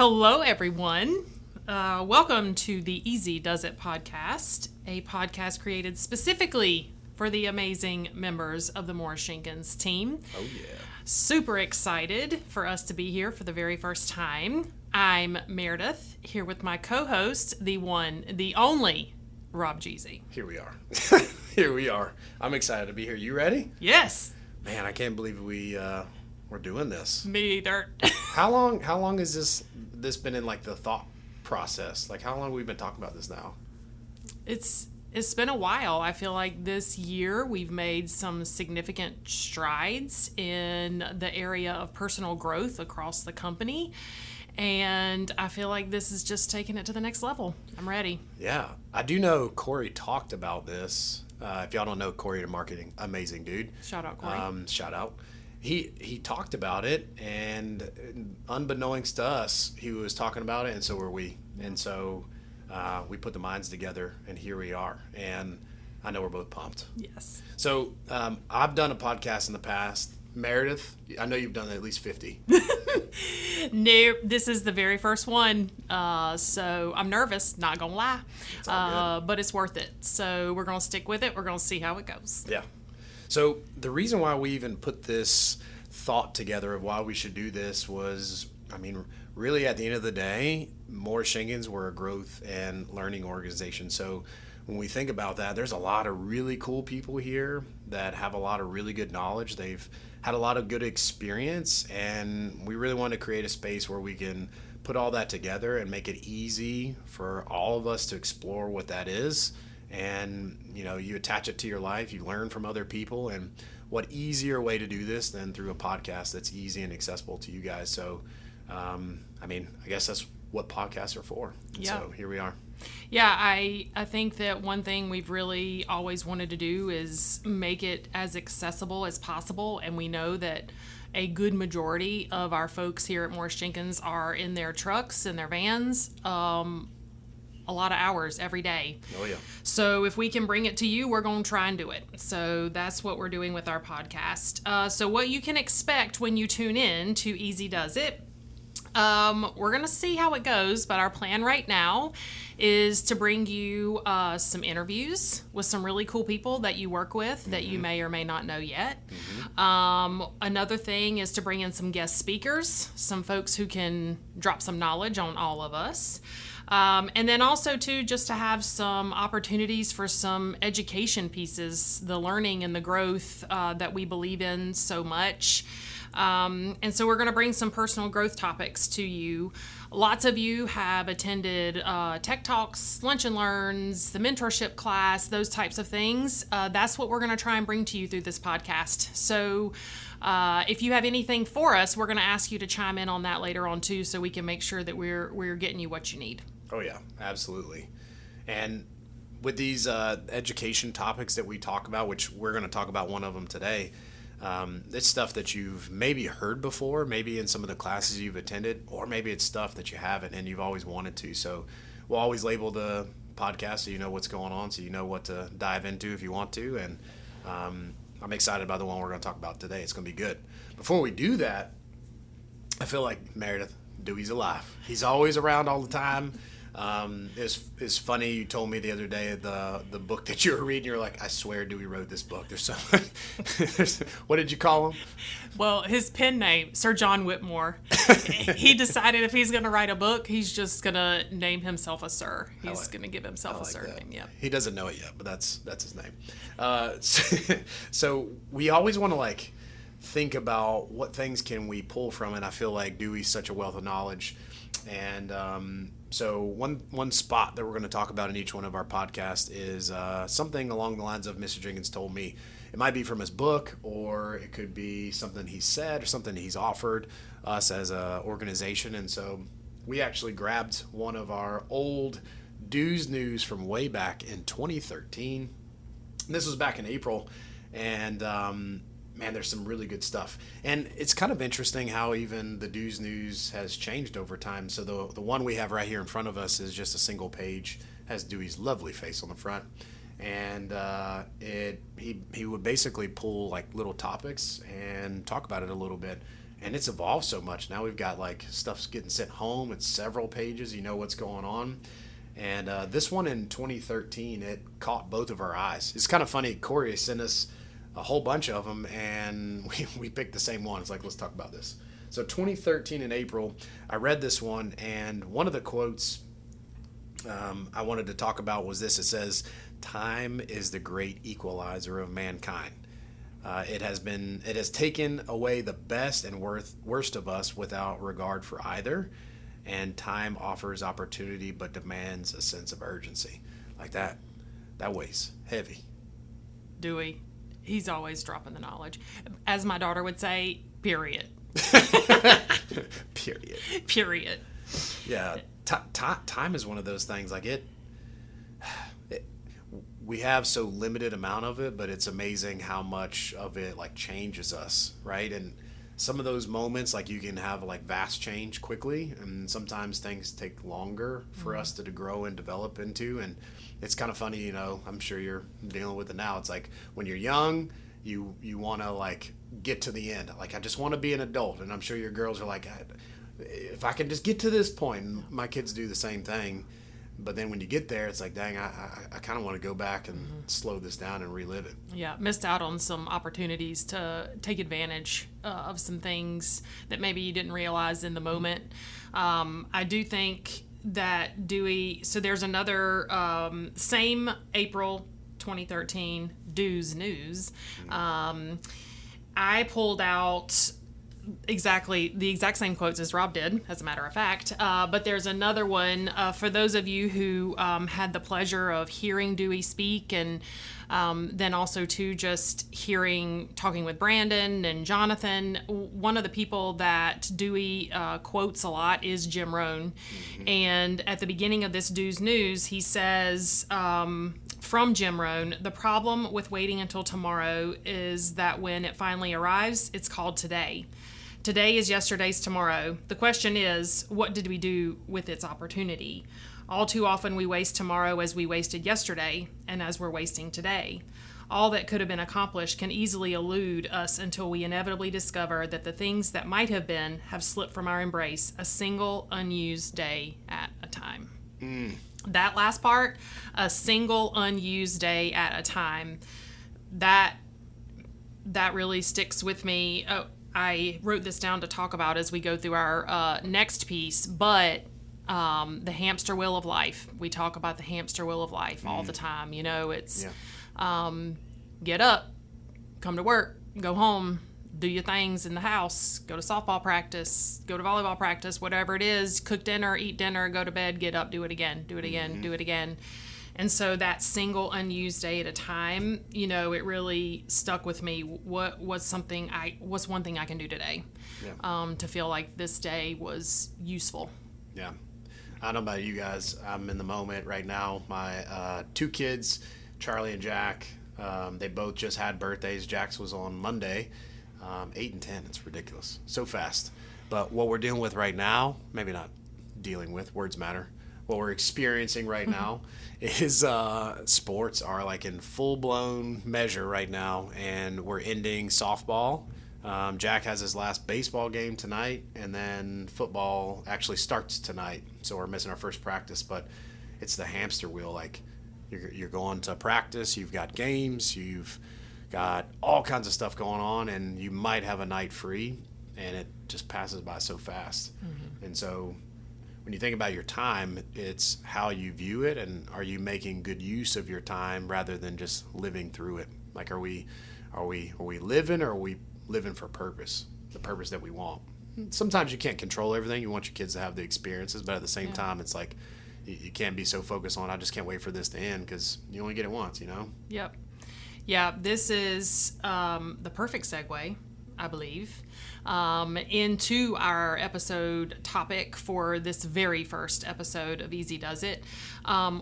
Hello, everyone. Welcome to the Easy Does It podcast, a podcast created specifically for the amazing members of the Morris-Jenkins team. Oh, yeah. Super excited for us to be here for the very first time. I'm Meredith, here with my co-host, the one, the only, Rob Jeezy. Here we are. Here we are. I'm excited to be here. You ready? Yes. Man, I can't believe we're doing this. Me either. How long has this been in like the thought process? Like how long have we been talking about this now? It's been a while. I feel like this year we've made some significant strides in the area of personal growth across the company. And I feel like this is just taking it to the next level. I'm ready. Yeah. I do know Corey talked about this. If y'all don't know Corey in marketing, amazing dude. Shout out, Corey. Shout out. He talked about it, and unbeknownst to us, he was talking about it, and so were we. And so we put the minds together, and here we are. And I know we're both pumped. Yes. So I've done a podcast in the past. Meredith, I know you've done at least 50. No, this is the very first one. So I'm nervous, not going to lie. It's all good. But it's worth it. So we're going to stick with it. We're going to see how it goes. Yeah. So the reason why we even put this thought together of why we should do this was, really at the end of the day, Morris-Jenkins, we're a growth and learning organization. So when we think about that, there's a lot of really cool people here that have a lot of really good knowledge. They've had a lot of good experience, and we really want to create a space where we can put all that together and make it easy for all of us to explore what that is. And you attach it to your life, you learn from other people, and what easier way to do this than through a podcast that's easy and accessible to you guys. So I guess that's what podcasts are for. And Yeah. So here we are. Yeah, I think that one thing we've really always wanted to do is make it as accessible as possible, and we know that a good majority of our folks here at Morris-Jenkins are in their trucks and their vans a lot of hours every day. Oh, yeah. So if we can bring it to you, we're going to try and do it. So that's what we're doing with our podcast. So what you can expect when you tune in to Easy Does It, we're going to see how it goes, but our plan right now is to bring you some interviews with some really cool people that you work with that you may or may not know yet. Another thing is to bring in some guest speakers, some folks who can drop some knowledge on all of us. And then also, too, just to have some opportunities for some education pieces, the learning and the growth that we believe in so much. And so we're going to bring some personal growth topics to you. Lots of you have attended Tech Talks, Lunch and Learns, the mentorship class, those types of things. That's what we're going to try and bring to you through this podcast. So if you have anything for us, we're going to ask you to chime in on that later on, too, so we can make sure that we're getting you what you need. Oh, yeah, absolutely. And with these education topics that we talk about, which we're going to talk about one of them today, it's stuff that you've maybe heard before, maybe in some of the classes you've attended, or maybe it's stuff that you haven't and you've always wanted to. So we'll always label the podcast so you know what's going on, so you know what to dive into if you want to. And I'm excited about the one we're going to talk about today. It's going to be good. Before we do that, I feel like Meredith, Dewey's alive. He's always around all the time. It's funny, you told me the other day the book that you were reading, you're like, I swear Dewey wrote this book. There's so much. What did you call him? Well, his pen name, Sir John Whitmore. He decided if he's going to write a book, he's just going to name himself a sir. He's going to give himself a surname. Yeah. He doesn't know it yet, but that's his name. So we always want to think about what things can we pull from it. I feel like Dewey's such a wealth of knowledge. And so one spot that we're going to talk about in each one of our podcasts is something along the lines of Mr. Jenkins told me. It might be from his book, or it could be something he said or something he's offered us as an organization. And so we actually grabbed one of our old Dues News from way back in 2013. This was back in April. And man, there's some really good stuff. And it's kind of interesting how even the Dues News has changed over time. So the one we have right here in front of us is just a single page, has Dewey's lovely face on the front. And he would basically pull like little topics and talk about it a little bit. and it's evolved so much. Now we've got like stuff's getting sent home. It's several pages. You know what's going on. And this one in 2013, it caught both of our eyes. It's kind of funny. Corey sent us a whole bunch of them, and we picked the same one. It's like, let's talk about this. So 2013 in April, I read this one, and one of the quotes I wanted to talk about was this. It says, "Time is the great equalizer of mankind. It has taken away the best and worst of us without regard for either, and time offers opportunity but demands a sense of urgency." Like that weighs heavy. Dewey, he's always dropping the knowledge. As my daughter would say, period. Period. Yeah, time is one of those things. Like it, we have so limited amount of it, but it's amazing how much of it like changes us, right? And some of those moments, like you can have like vast change quickly, and sometimes things take longer for us to grow and develop into. And it's kind of funny, you know, I'm sure you're dealing with it now. It's like when you're young, you want to like get to the end. Like, I just want to be an adult. And I'm sure your girls are like, if I can just get to this point. And my kids do the same thing. But then when you get there, it's like, dang, I kind of want to go back and slow this down and relive it. Yeah, missed out on some opportunities to take advantage of some things that maybe you didn't realize in the moment. I do think that Dewey, so there's another same April 2013 Dew's News. I pulled out the exact same quotes as Rob did, as a matter of fact. But there's another one for those of you who had the pleasure of hearing Dewey speak, and then also too just talking with Brandon and Jonathan. One of the people that Dewey quotes a lot is Jim Rohn. And at the beginning of this Dew's News, he says, from Jim Rohn, "The problem with waiting until tomorrow is that when it finally arrives, it's called today. Today is yesterday's tomorrow. The question is, what did we do with its opportunity? All too often we waste tomorrow as we wasted yesterday and as we're wasting today. All that could have been accomplished can easily elude us until we inevitably discover that the things that might have been have slipped from our embrace, a single unused day at a time." That last part, a single unused day at a time, that really sticks with me. I wrote this down to talk about as we go through our next piece, but the hamster wheel of life. We talk about the hamster wheel of life all the time. You know, it's get up, come to work, go home, do your things in the house, go to softball practice, go to volleyball practice, whatever it is, cook dinner, eat dinner, go to bed, get up, do it again, do it again, do it again. And so that single unused day at a time, you know, it really stuck with me. What's one thing I can do today to feel like this day was useful? Yeah. I don't know about you guys. I'm in the moment right now. My two kids, Charlie and Jack, they both just had birthdays. Jack's was on Monday. 8 and 10. It's ridiculous. So fast. But what we're dealing with right now, maybe not dealing with, words matter. What we're experiencing right now is sports are like in full-blown measure right now, and we're ending softball. Jack has his last baseball game tonight, and then football actually starts tonight, so we're missing our first practice. But it's the hamster wheel. Like, you're going to practice, you've got games, you've got all kinds of stuff going on, and you might have a night free, and it just passes by so fast. And so when you think about your time, it's how you view it, and are you making good use of your time rather than just living through it? Like, are we living, or are we living for purpose, the purpose that we want? Sometimes you can't control everything. You want your kids to have the experiences, but at the same time, it's like you can't be so focused on, I just can't wait for this to end, because you only get it once, you know? Yep. Yeah, this is the perfect segue, I believe, into our episode topic for this very first episode of Easy Does It,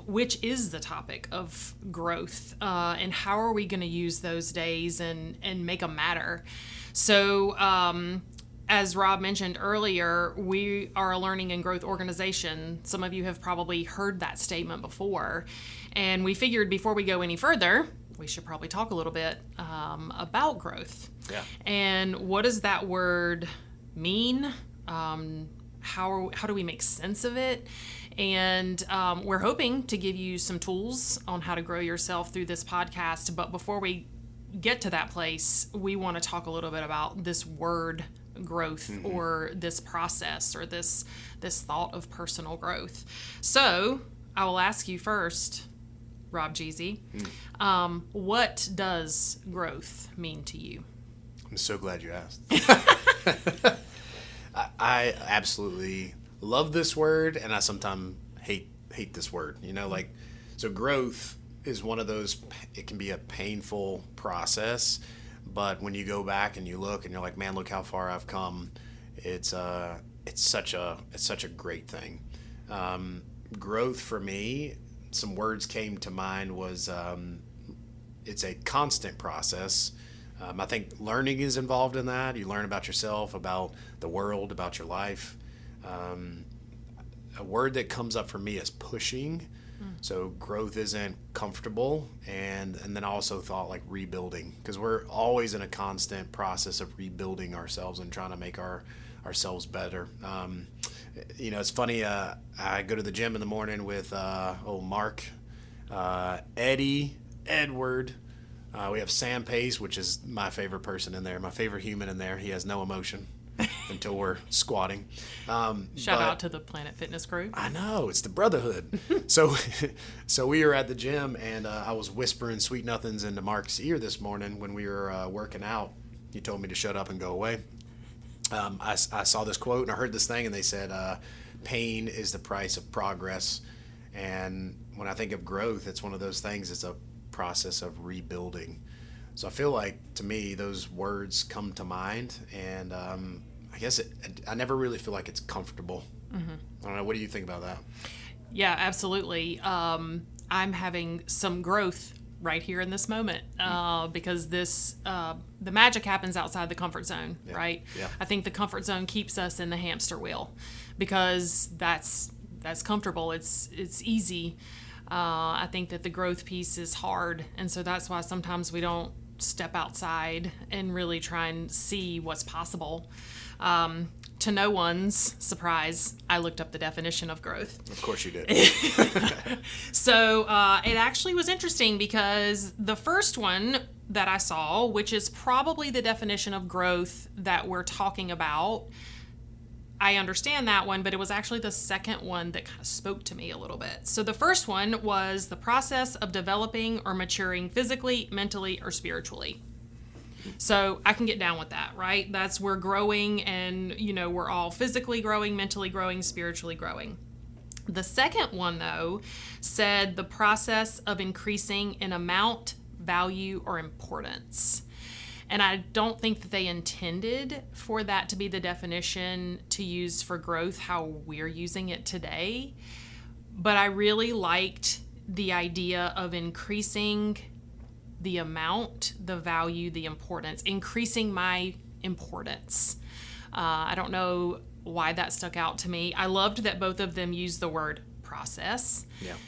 which is the topic of growth, and how are we going to use those days and make them matter. So as Rob mentioned earlier, we are a learning and growth organization. Some of you have probably heard that statement before, and we figured before we go any further, we should probably talk a little bit about growth. Yeah. And what does that word mean? How do we make sense of it? And we're hoping to give you some tools on how to grow yourself through this podcast. But before we get to that place, we want to talk a little bit about this word growth, or this process, or this thought of personal growth. So I will ask you first, Rob Jeezy, what does growth mean to you? I'm so glad you asked. I absolutely love this word, and I sometimes hate this word. So growth is one of those. It can be a painful process, but when you go back and you look, and you're like, man, look how far I've come. It's such a great thing. Growth for me, some words came to mind was it's a constant process. I think learning is involved in that. You learn about yourself, about the world, about your life. A word that comes up for me is pushing. So growth isn't comfortable. And then I also thought like rebuilding, because we're always in a constant process of rebuilding ourselves and trying to make ourselves better. It's funny. I go to the gym in the morning with Mark, Eddie, Edward. We have Sam Pace, which is my favorite person in there, my favorite human in there. He has no emotion until we're squatting. Shout out to the Planet Fitness crew. I know, it's the brotherhood. So we were at the gym, and I was whispering sweet nothings into Mark's ear this morning when we were working out. He told me to shut up and go away. I saw this quote, and I heard this thing, and they said, pain is the price of progress. And when I think of growth, it's one of those things. It's a process of rebuilding. So I feel like, to me, those words come to mind, and I guess I never really feel like it's comfortable. I don't know. What do you think about that? Yeah, absolutely. I'm having some growth right here in this moment, because the magic happens outside the comfort zone, right? Yeah. I think the comfort zone keeps us in the hamster wheel, because that's comfortable. It's easy. I think that the growth piece is hard, and so that's why sometimes we don't step outside and really try and see what's possible. To no one's surprise, I looked up the definition of growth. Of course you did. So it actually was interesting, because the first one that I saw, which is probably the definition of growth that we're talking about, I understand that one, but it was actually the second one that kind of spoke to me a little bit. So the first one was the process of developing or maturing physically, mentally, or spiritually. So I can get down with that, right? That's we're growing, and we're all physically growing, mentally growing, spiritually growing. The second one, though, said the process of increasing in amount, value, or importance. And I don't think that they intended for that to be the definition to use for growth, how we're using it today. But I really liked the idea of increasing the amount, the value, the importance, increasing my importance. I don't know why that stuck out to me. I loved that both of them used the word process,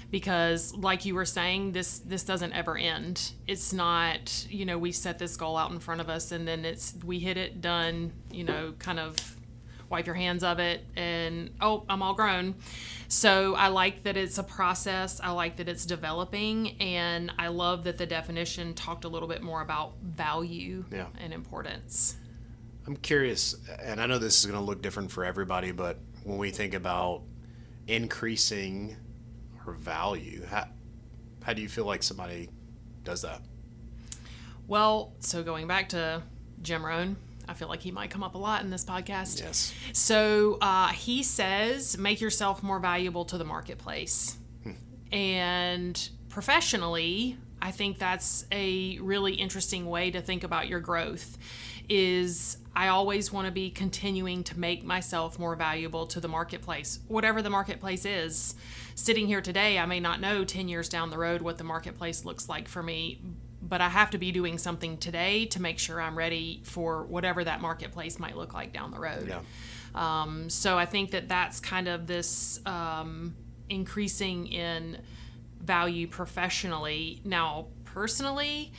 because like you were saying, this doesn't ever end. It's not, we set this goal out in front of us, and then we hit it, done, kind of wipe your hands of it, and I'm all grown. So I like that it's a process. I like that it's developing, and I love that the definition talked a little bit more about value and importance. I'm curious, and I know this is going to look different for everybody, but when we think about increasing our value, how do you feel like somebody does that? Well, so going back to Jim Rohn, I feel like he might come up a lot in this podcast. Yes. So he says, make yourself more valuable to the marketplace. And professionally, I think that's a really interesting way to think about your growth. Is I always want to be continuing to make myself more valuable to the marketplace, whatever the marketplace is. Sitting here today, I may not know 10 years down the road what the marketplace looks like for me, but I have to be doing something today to make sure I'm ready for whatever that marketplace might look like down the road. Yeah. So I think that that's kind of this increasing in value professionally. Now, personally,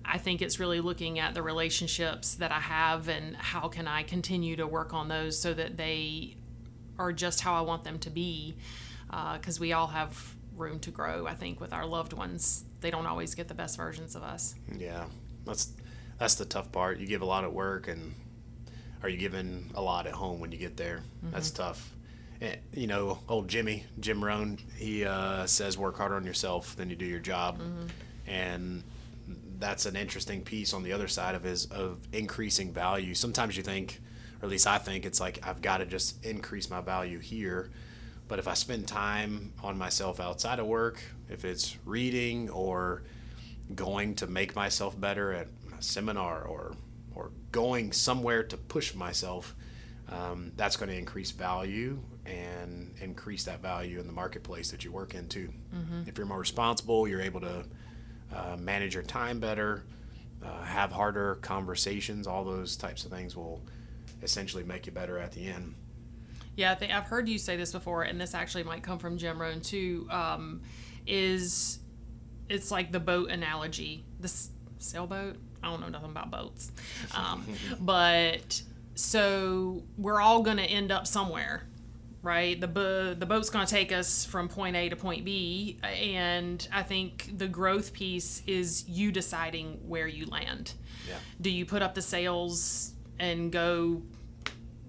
I think it's really looking at the relationships that I have and how can I continue to work on those so that they are just how I want them to be. Because we all have room to grow, I think, with our loved ones. They don't always get the best versions of us. Yeah, that's the tough part. You give a lot at work, and are you giving a lot at home when you get there? Mm-hmm. That's tough. And, old Jim Rohn, he says work harder on yourself than you do your job. Mm-hmm. And that's an interesting piece on the other side of increasing value. Sometimes you think, or at least I think, it's like I've got to just increase my value here. But if I spend time on myself outside of work, if it's reading or going to make myself better at a seminar or going somewhere to push myself, that's going to increase value and increase that value in the marketplace that you work in too. Mm-hmm. If you're more responsible, you're able to manage your time better, have harder conversations. All those types of things will essentially make you better at the end. Yeah, I think I've heard you say this before, and this actually might come from Jim Rohn too. It's like the boat analogy, the sailboat. I don't know nothing about boats, but so we're all going to end up somewhere, right? The boat's going to take us from point A to point B, and I think the growth piece is you deciding where you land. Yeah. Do you put up the sails and go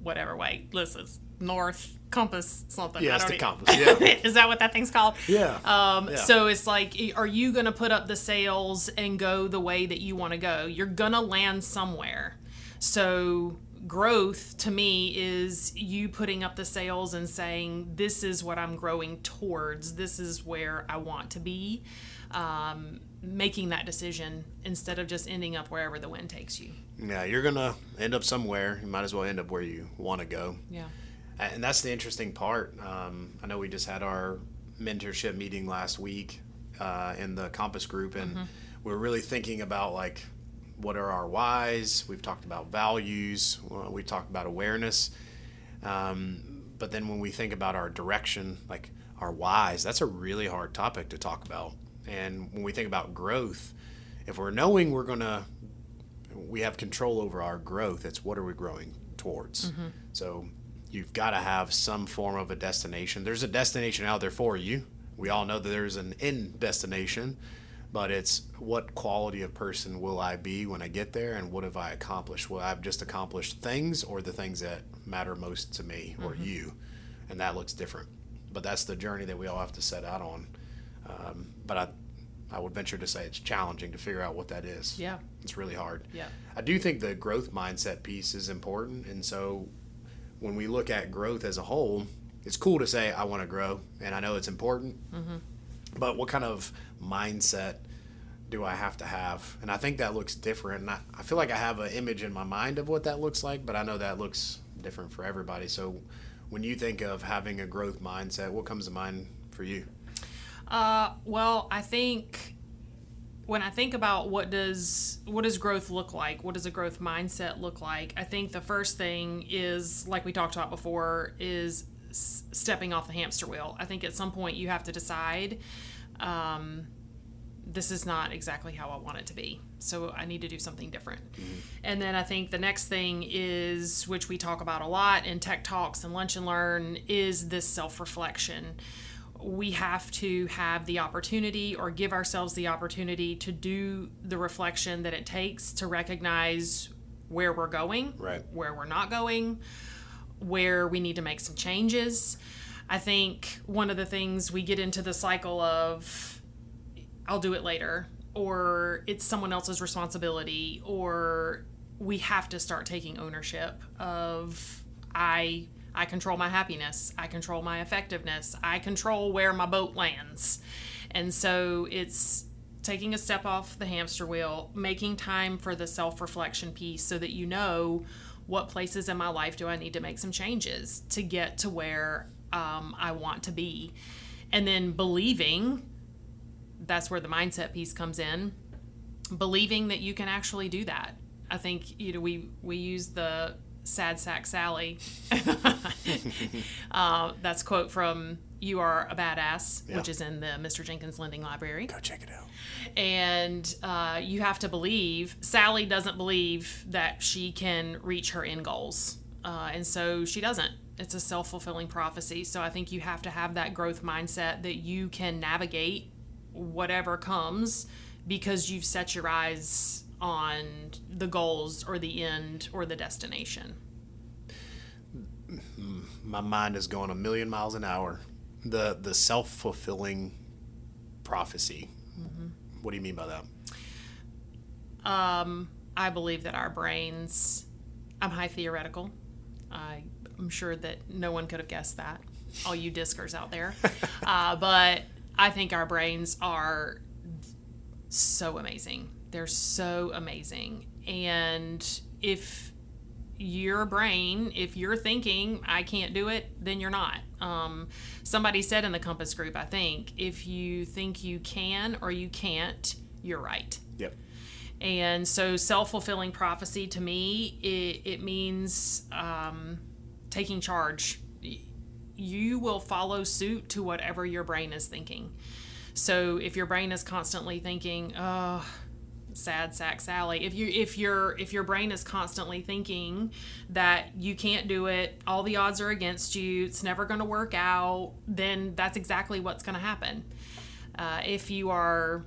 whatever way? Listen, north, compass, something. Yeah, it's the compass. Yeah. Is that what that thing's called? Yeah. Yeah. So it's like, are you going to put up the sails and go the way that you want to go? You're going to land somewhere. So growth to me is you putting up the sails and saying, this is what I'm growing towards. This is where I want to be. Making that decision instead of just ending up wherever the wind takes you. Yeah, you're going to end up somewhere. You might as well end up where you want to go. Yeah. And that's the interesting part. I know we just had our mentorship meeting last week in the Compass group, and mm-hmm. we're really thinking about, like, what are our whys? We've talked about values. We talked about awareness. But then when we think about our direction, like our whys, that's a really hard topic to talk about. And when we think about growth, if we're knowing we have control over our growth, it's what are we growing towards? Mm-hmm. So you've got to have some form of a destination. There's a destination out there for you. We all know that there's an end destination, but it's what quality of person will I be when I get there, and what have I accomplished? Will I have just accomplished things, or the things that matter most to me or mm-hmm. you? And that looks different. But that's the journey that we all have to set out on. But I would venture to say it's challenging to figure out what that is. Yeah. It's really hard. Yeah. I do think the growth mindset piece is important, and so when we look at growth as a whole, it's cool to say, I want to grow, and I know it's important, mm-hmm. but what kind of mindset do I have to have? And I think that looks different, and I feel like I have an image in my mind of what that looks like, but I know that looks different for everybody. So when you think of having a growth mindset, what comes to mind for you? Well, I think when I think about what does growth look like, what does a growth mindset look like, I think the first thing is, like we talked about before, is stepping off the hamster wheel. I think at some point you have to decide, this is not exactly how I want it to be, so I need to do something different. Mm-hmm. And then I think the next thing is, which we talk about a lot in Tech Talks and Lunch and Learn, is this self-reflection. We have to have the opportunity, or give ourselves the opportunity, to do the reflection that it takes to recognize where we're going, right, where we're not going, where we need to make some changes. I think one of the things we get into the cycle of, I'll do it later, or it's someone else's responsibility, or we have to start taking ownership of, I control my happiness. I control my effectiveness. I control where my boat lands. And so it's taking a step off the hamster wheel, making time for the self-reflection piece so that you know what places in my life do I need to make some changes to get to where I want to be. And then believing, that's where the mindset piece comes in, believing that you can actually do that. I think we use the Sad Sack Sally. That's a quote from You Are a Badass, which is in the Mr. Jenkins Lending Library. Go check it out. And you have to believe, Sally doesn't believe that she can reach her end goals. And so she doesn't. It's a self-fulfilling prophecy. So I think you have to have that growth mindset that you can navigate whatever comes because you've set your eyes on the goals or the end or the destination. My mind is going a million miles an hour. The self-fulfilling prophecy. Mm-hmm. What do you mean by that? I believe that our brains, I'm high theoretical. I'm sure that no one could have guessed that, all you discers out there. But I think our brains are so amazing. They're so amazing. And if your brain, if you're thinking, I can't do it, then you're not. Somebody said in the Compass group, I think, if you think you can or you can't, you're right. Yep. And so self-fulfilling prophecy to me, it means taking charge. You will follow suit to whatever your brain is thinking. So if your brain is constantly thinking, oh, sad sack Sally, if your brain is constantly thinking that you can't do it, all the odds are against you, it's never going to work out, then that's exactly what's going to happen. If you are,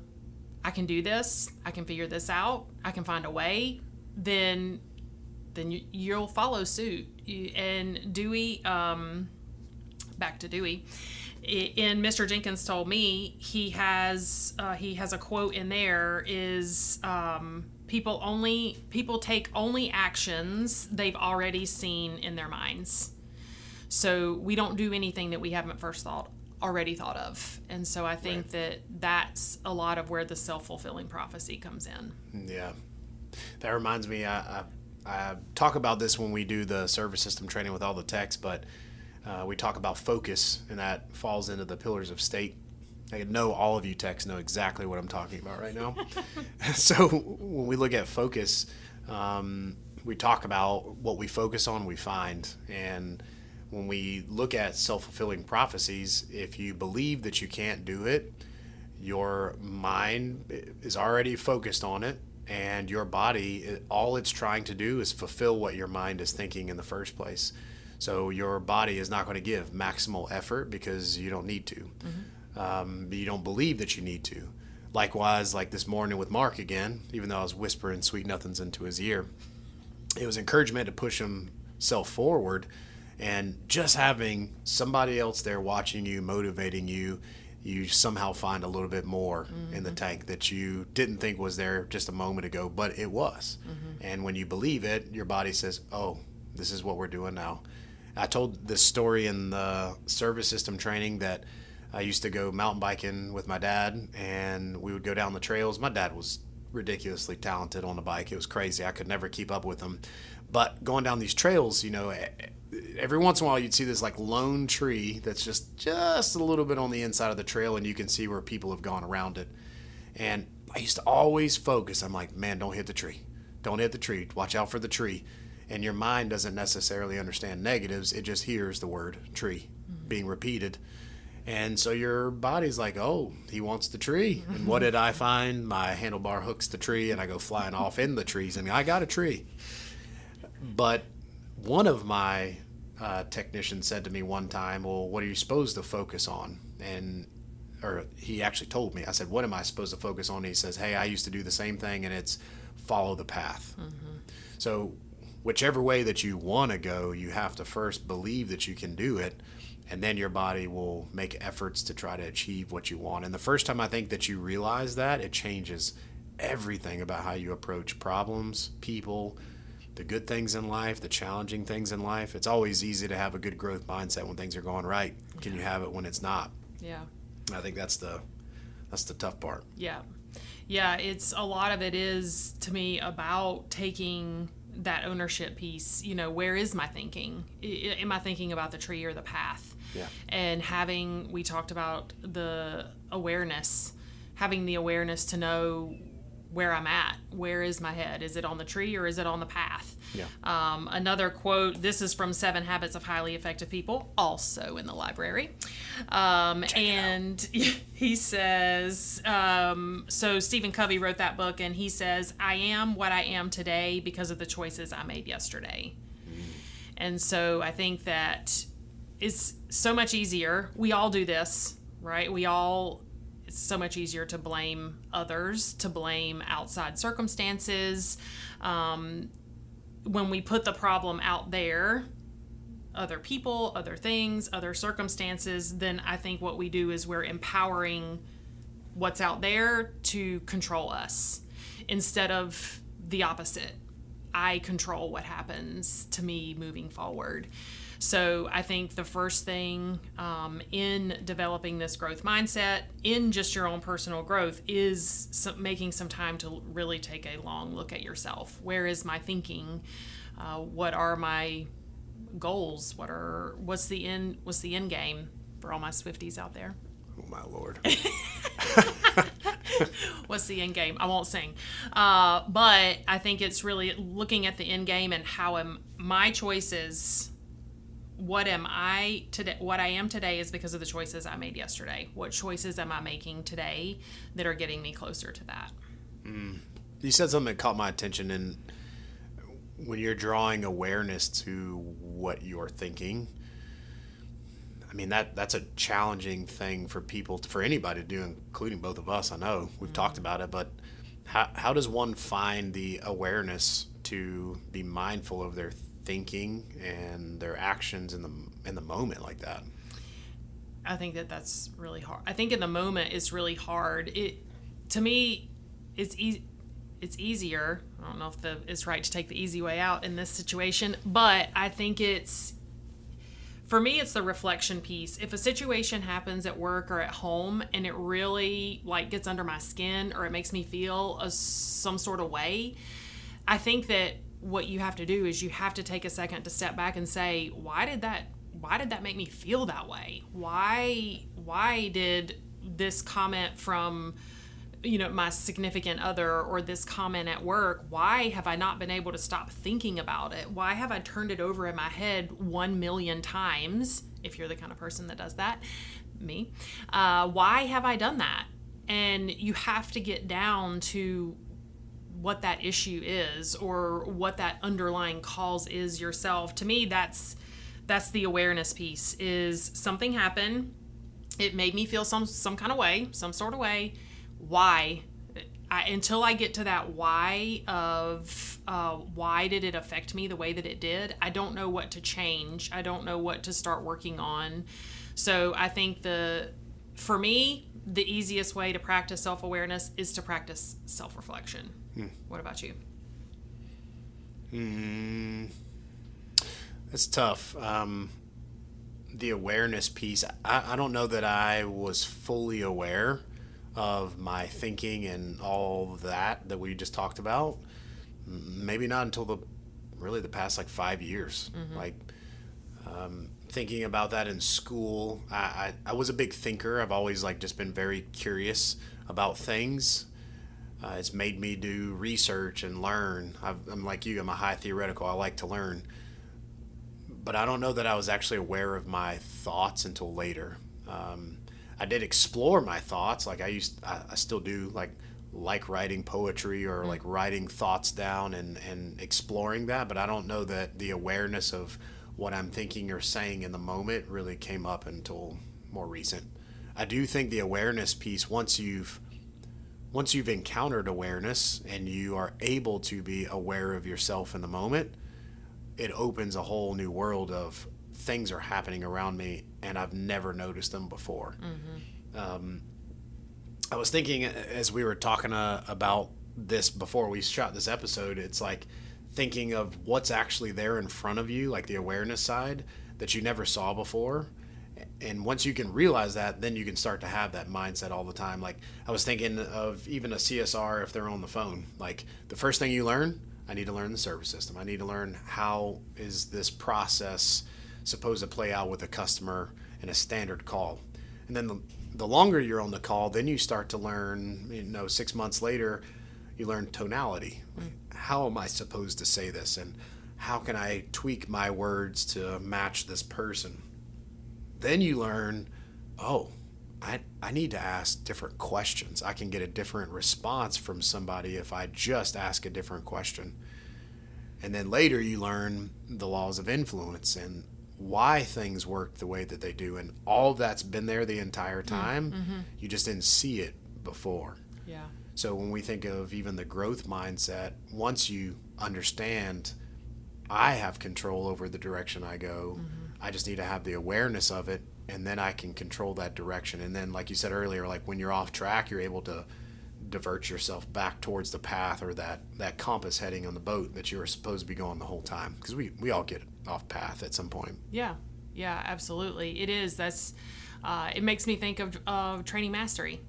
I can do this, I can figure this out, I can find a way, then you'll follow suit. And Dewey, back to Dewey, in Mr. Jenkins Told Me, he has a quote in there is people take only actions they've already seen in their minds. So we don't do anything that we haven't already thought of. And so I think that's a lot of where the self-fulfilling prophecy comes in. Yeah. That reminds me, I talk about this when we do the service system training with all the techs, but we talk about focus, and that falls into the pillars of state. I know all of you techs know exactly what I'm talking about right now. So when we look at focus, we talk about what we focus on, we find. And when we look at self-fulfilling prophecies, if you believe that you can't do it, your mind is already focused on it, and your body, all it's trying to do is fulfill what your mind is thinking in the first place. So your body is not going to give maximal effort because you don't need to. Mm-hmm. You don't believe that you need to. Likewise, like this morning with Mark again, even though I was whispering sweet nothings into his ear, it was encouragement to push himself forward, and just having somebody else there watching you, motivating you, you somehow find a little bit more in the tank that you didn't think was there just a moment ago, but it was. Mm-hmm. And when you believe it, your body says, oh, this is what we're doing now. I told this story in the service system training that I used to go mountain biking with my dad, and we would go down the trails. My dad was ridiculously talented on the bike. It was crazy. I could never keep up with him. But going down these trails, you know, every once in a while you'd see this like lone tree that's just a little bit on the inside of the trail, and you can see where people have gone around it. And I used to always focus. I'm like, man, don't hit the tree. Don't hit the tree. Watch out for the tree. And your mind doesn't necessarily understand negatives. It just hears the word tree being repeated. And so your body's like, oh, he wants the tree. And what did I find? My handlebar hooks the tree, and I go flying off in the trees, and I got a tree. But one of my technicians said to me one time, well, what are you supposed to focus on? Or he actually told me. I said, what am I supposed to focus on? And he says, hey, I used to do the same thing, and it's follow the path. Mm-hmm. So whichever way that you want to go, you have to first believe that you can do it, and then your body will make efforts to try to achieve what you want. And the first time I think that you realize that, it changes everything about how you approach problems, people, the good things in life, the challenging things in life. It's always easy to have a good growth mindset when things are going right. Can you have it when it's not? Yeah. I think that's the tough part. Yeah. Yeah, it's a lot of it is, to me, about taking that ownership piece. You know, where is my thinking? Am I thinking about the tree or the path? Yeah. And we talked about the awareness, having the awareness to know where I'm at. Where is my head? Is it on the tree or is it on the path? Yeah. Another quote, this is from 7 Habits of Highly Effective People, also in the library. And he says, so Stephen Covey wrote that book, and he says, I am what I am today because of the choices I made yesterday. And so I think that it's so much easier. We all do this, right? It's so much easier to blame others, to blame outside circumstances. When we put the problem out there, other people, other things, other circumstances, then I think what we do is we're empowering what's out there to control us instead of the opposite. I control what happens to me moving forward. So I think the first thing in developing this growth mindset, in just your own personal growth, is making some time to really take a long look at yourself. Where is my thinking? What are my goals? What's the end game for all my Swifties out there? Oh my Lord. What's the end game? I won't sing. But I think it's really looking at the end game and how am my choices. What am I today? What I am today is because of the choices I made yesterday. What choices am I making today that are getting me closer to that? You said something that caught my attention, and when you're drawing awareness to what you're thinking, I mean that's a challenging thing for people, for anybody to do, including both of us. I know we've talked about it, but how does one find the awareness to be mindful of their thinking and their actions in the moment like that? I think that's really hard. I think in the moment it's really hard. To me, it's easier. I don't know if it's right to take the easy way out in this situation, but I think for me, it's the reflection piece. If a situation happens at work or at home and it really gets under my skin or it makes me feel some sort of way, I think that what you have to do is you have to take a second to step back and say, why did that make me feel that way? Why did this comment from my significant other or this comment at work, why have I not been able to stop thinking about it? Why have I turned it over in my head 1 million times? If you're the kind of person that does that, me. Why have I done that? And you have to get down to what that issue is or what that underlying cause is yourself. To me, that's the awareness piece. Is something happened, it made me feel some kind of way, some sort of way. Why? Until I get to that why of why did it affect me the way that it did, I don't know what to change. I don't know what to start working on. So I think for me, the easiest way to practice self-awareness is to practice self-reflection. What about you? That's tough. The awareness piece, I don't know that I was fully aware of my thinking and all that we just talked about. Maybe not until the past 5 years. Thinking about that in school, I was a big thinker. I've always just been very curious about things. It's made me do research and learn. I'm like you, I'm a high theoretical. I like to learn. But I don't know that I was actually aware of my thoughts until later. I did explore my thoughts. I still do like writing poetry or writing thoughts down and exploring that. But I don't know that the awareness of what I'm thinking or saying in the moment really came up until more recent. I do think the awareness piece, once you've encountered awareness and you are able to be aware of yourself in the moment, it opens a whole new world of things are happening around me and I've never noticed them before. I was thinking as we were talking about this before we shot this episode, it's thinking of what's actually there in front of you, the awareness side that you never saw before. And once you can realize that, then you can start to have that mindset all the time. I was thinking of even a CSR if they're on the phone. The first thing you learn, I need to learn the service system. I need to learn how is this process supposed to play out with a customer in a standard call. And then the longer you're on the call, then you start to learn, 6 months later, you learn tonality. How am I supposed to say this? And how can I tweak my words to match this person? Then you learn, oh, I need to ask different questions. I can get a different response from somebody if I just ask a different question. And then later you learn the laws of influence and why things work the way that they do. And all that's been there the entire time. Mm-hmm. You just didn't see it before. Yeah. So when we think of even the growth mindset, once you understand I have control over the direction I go, I just need to have the awareness of it, and then I can control that direction. And then, like you said earlier, like when you're off track, you're able to divert yourself back towards the path or that compass heading on the boat that you were supposed to be going the whole time. Because we all get off path at some point. Yeah, absolutely. It is. It makes me think of training mastery.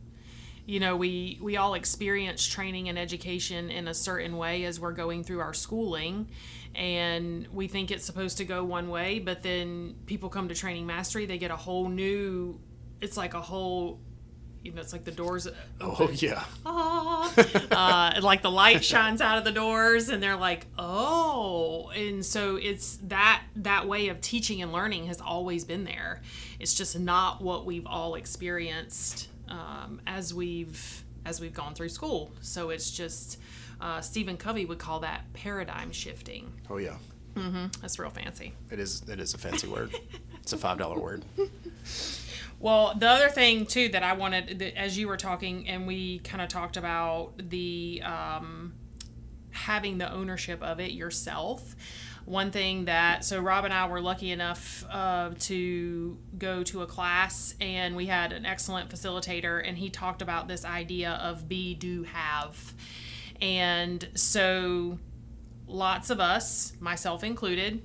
You know, we all experience training and education in a certain way as we're going through our schooling, and we think it's supposed to go one way, but then people come to training mastery, they get a whole new, it's like a whole, you know, it's like the doors open. Oh, yeah. Like the light shines out of the doors, and they're like, oh. And so it's that way of teaching and learning has always been there. It's just not what we've all experienced as we've gone through school. So it's just Stephen Covey would call that paradigm shifting. Oh yeah. Mm-hmm. That's real fancy. It is a fancy word. It's a $5 word. Well, the other thing too that I wanted, as you were talking, and we kind of talked about the having the ownership of it yourself. One thing so Rob and I were lucky enough to go to a class, and we had an excellent facilitator, and he talked about this idea of be, do, have. And so lots of us, myself included,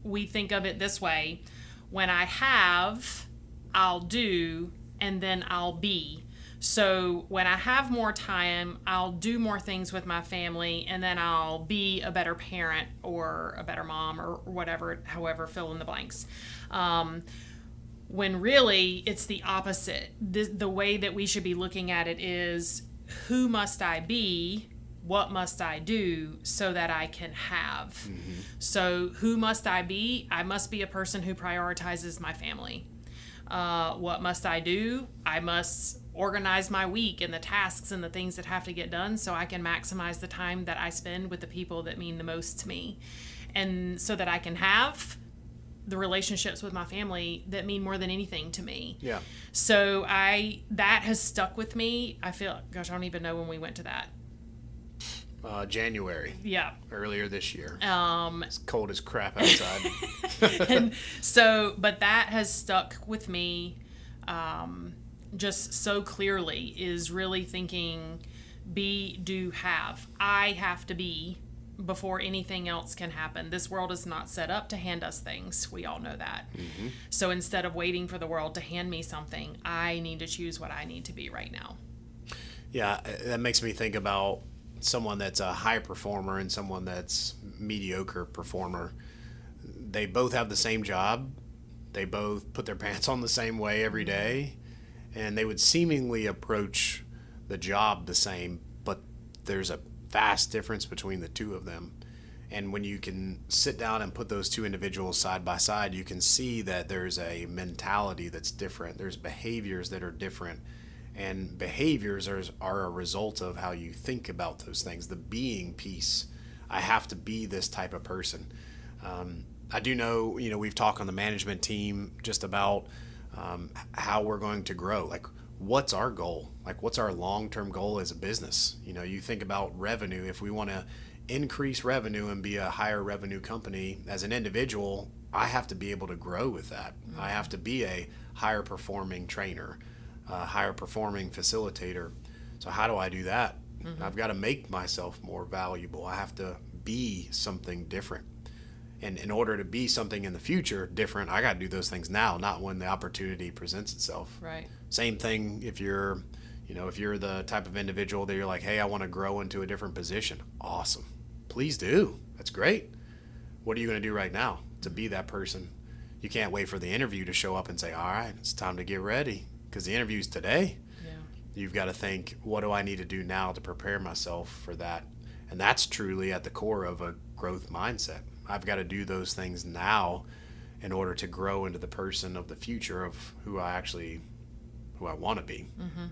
we think of it this way. When I have, I'll do, and then I'll be. So when I have more time, I'll do more things with my family, and then I'll be a better parent or a better mom or whatever, however, fill in the blanks. When really it's the opposite. The way that we should be looking at it is, who must I be? What must I do so that I can have? Mm-hmm. So who must I be? I must be a person who prioritizes my family. What must I do? I must organize my week and the tasks and the things that have to get done so I can maximize the time that I spend with the people that mean the most to me. And so that I can have the relationships with my family that mean more than anything to me. Yeah. So that has stuck with me. I feel, gosh, I don't even know when we went to that. January. Yeah. Earlier this year. It's cold as crap outside. And so, but that has stuck with me just so clearly, is really thinking be, do, have. I have to be before anything else can happen. This world is not set up to hand us things. We all know that. Mm-hmm. So instead of waiting for the world to hand me something, I need to choose what I need to be right now. Yeah, that makes me think about someone that's a high performer and someone that's mediocre performer. They both have the same job. They both put their pants on the same way every day, and they would seemingly approach the job the same, but there's a vast difference between the two of them. And when you can sit down and put those two individuals side by side, you can see that there's a mentality that's different. There's behaviors that are different. And behaviors are a result of how you think about those things. The being piece, I have to be this type of person. I do know, we've talked on the management team just about how we're going to grow. Like, what's our goal? Like, what's our long-term goal as a business? You think about revenue. If we want to increase revenue and be a higher revenue company as an individual, I have to be able to grow with that. Mm-hmm. I have to be a higher performing trainer, higher performing facilitator. So how do I do that? Mm-hmm. I've got to make myself more valuable. I have to be something different. And in order to be something in the future different, I got to do those things now, not when the opportunity presents itself. Right. Same thing if you're the type of individual that you're like, hey, I want to grow into a different position. Awesome. Please do. That's great. What are you going to do right now to be that person? You can't wait for the interview to show up and say, all right, it's time to get ready. Because the interview's today. Yeah. You've got to think, what do I need to do now to prepare myself for that? And that's truly at the core of a growth mindset. I've got to do those things now in order to grow into the person of the future of who I want to be. Mm-hmm.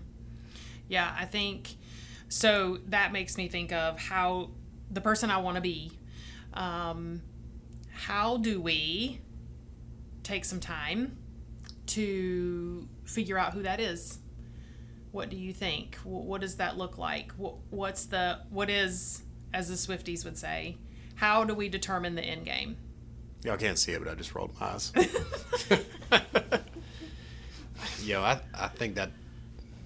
Yeah, I think so. That makes me think of how the person I want to be. How do we take some time to figure out who that is? What do you think? What does that look like? What is, as the Swifties would say, how do we determine the end game? Y'all can't see it, but I just rolled my eyes. I think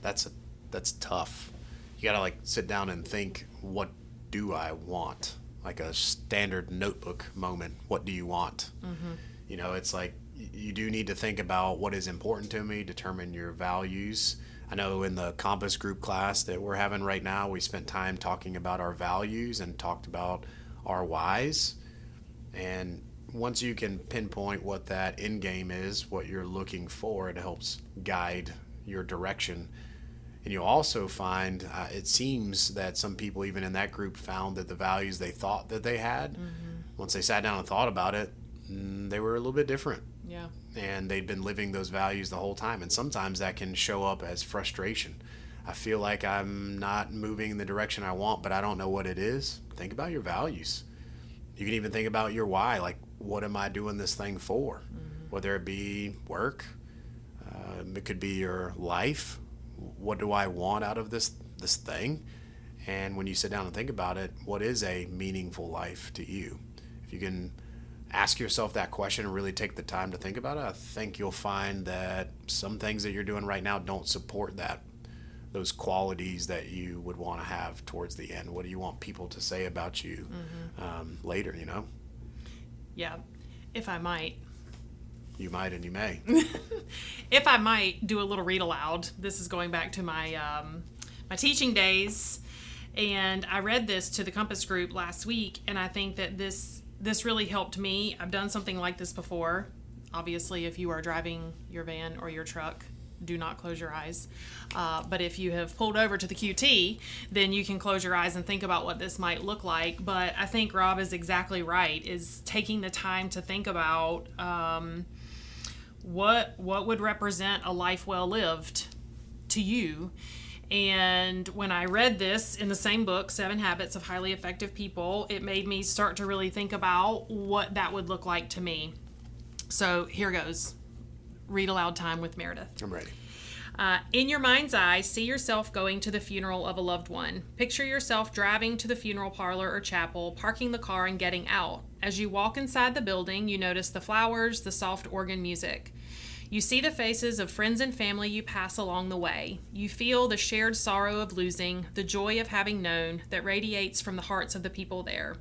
that's tough. You gotta like sit down and think, what do I want? Like a standard notebook moment. What do you want? Mm-hmm. It's like you do need to think about what is important to me, determine your values. I know in the Compass Group class that we're having right now, we spent time talking about our values and talked about our whys. And once you can pinpoint what that end game is, what you're looking for, it helps guide your direction. And you'll also find, it seems that some people even in that group found that the values they thought that they had, once they sat down and thought about it, they were a little bit different. Yeah. And they'd been living those values the whole time. And sometimes that can show up as frustration. I feel like I'm not moving in the direction I want, but I don't know what it is. Think about your values. You can even think about your why. Like, what am I doing this thing for? Mm-hmm. Whether it be work, it could be your life. What do I want out of this thing? And when you sit down and think about it, what is a meaningful life to you? If you can ask yourself that question and really take the time to think about it, I think you'll find that some things that you're doing right now don't support those qualities that you would want to have towards the end. What do you want people to say about you later, Yeah, if I might. You might and you may. If I might do a little read aloud. This is going back to my my teaching days, and I read this to the Compass Group last week, and I think that this really helped me. I've done something like this before. Obviously, if you are driving your van or your truck, do not close your eyes. But if you have pulled over to the QT, then you can close your eyes and think about what this might look like. But I think Rob is exactly right, is taking the time to think about what would represent a life well lived to you. And when I read this in the same book, 7 Habits of Highly Effective People, it made me start to really think about what that would look like to me. So here goes. Read aloud time with Meredith. I'm ready. In your mind's eye, see yourself going to the funeral of a loved one. Picture yourself driving to the funeral parlor or chapel, parking the car and getting out. As you walk inside the building, you notice the flowers, the soft organ music. You see the faces of friends and family you pass along the way. You feel the shared sorrow of losing, the joy of having known that radiates from the hearts of the people there.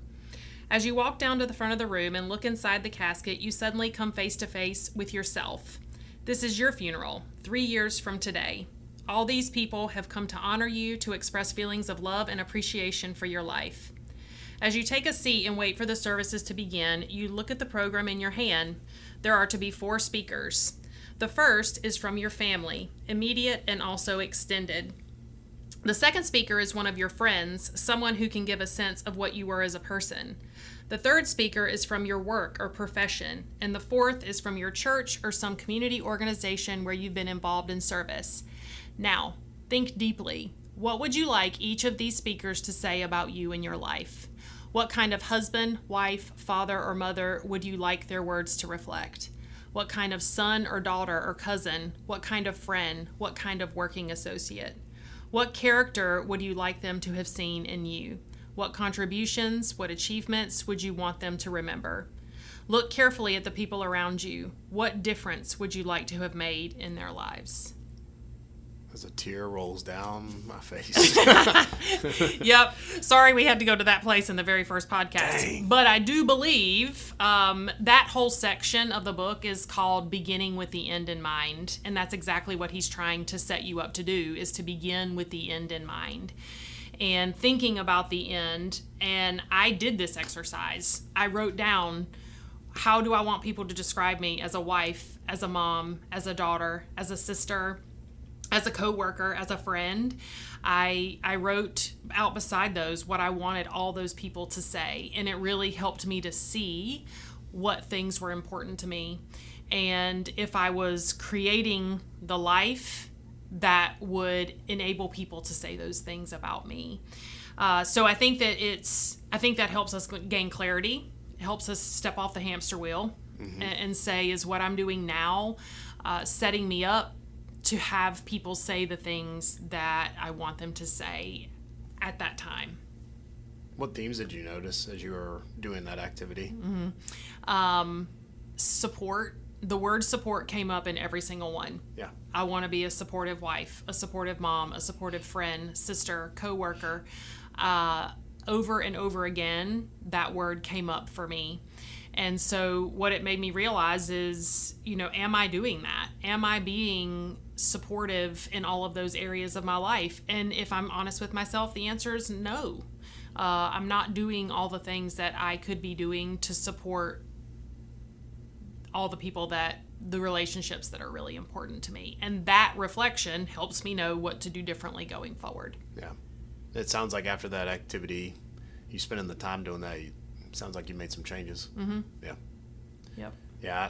As you walk down to the front of the room and look inside the casket, you suddenly come face to face with yourself. This is your funeral, 3 years from today. All these people have come to honor you, to express feelings of love and appreciation for your life. As you take a seat and wait for the services to begin, you look at the program in your hand. There are to be 4 speakers. The first is from your family, immediate and also extended. The second speaker is one of your friends, someone who can give a sense of what you were as a person. The third speaker is from your work or profession, and the fourth is from your church or some community organization where you've been involved in service. Now, think deeply. What would you like each of these speakers to say about you and your life? What kind of husband, wife, father, or mother would you like their words to reflect? What kind of son or daughter or cousin? What kind of friend? What kind of working associate? What character would you like them to have seen in you? What contributions, what achievements would you want them to remember? Look carefully at the people around you. What difference would you like to have made in their lives? As a tear rolls down my face. Yep. Sorry we had to go to that place in the very first podcast. Dang. But I do believe that whole section of the book is called Beginning with the End in Mind. And that's exactly what he's trying to set you up to do, is to begin with the end in mind. And thinking about the end. And I did this exercise. I wrote down, how do I want people to describe me as a wife, as a mom, as a daughter, as a sister, as a coworker, as a friend, I wrote out beside those what I wanted all those people to say. And it really helped me to see what things were important to me. And if I was creating the life that would enable people to say those things about me. So I think that helps us gain clarity. It helps us step off the hamster wheel and say, is what I'm doing now setting me up to have people say the things that I want them to say at that time. What themes did you notice as you were doing that activity? Support. The word support came up in every single one. Yeah. I want to be a supportive wife, a supportive mom, a supportive friend, sister, coworker. Over and over again, that word came up for me. And so what it made me realize is, am I doing that? Am I being supportive in all of those areas of my life? And if I'm honest with myself, the answer is no. I'm not doing all the things that I could be doing to support all the relationships that are really important to me. And that reflection helps me know what to do differently going forward. Yeah. It sounds like after that activity, you spending the time doing that, it sounds like you made some changes. Mm-hmm. Yeah. Yep. Yeah.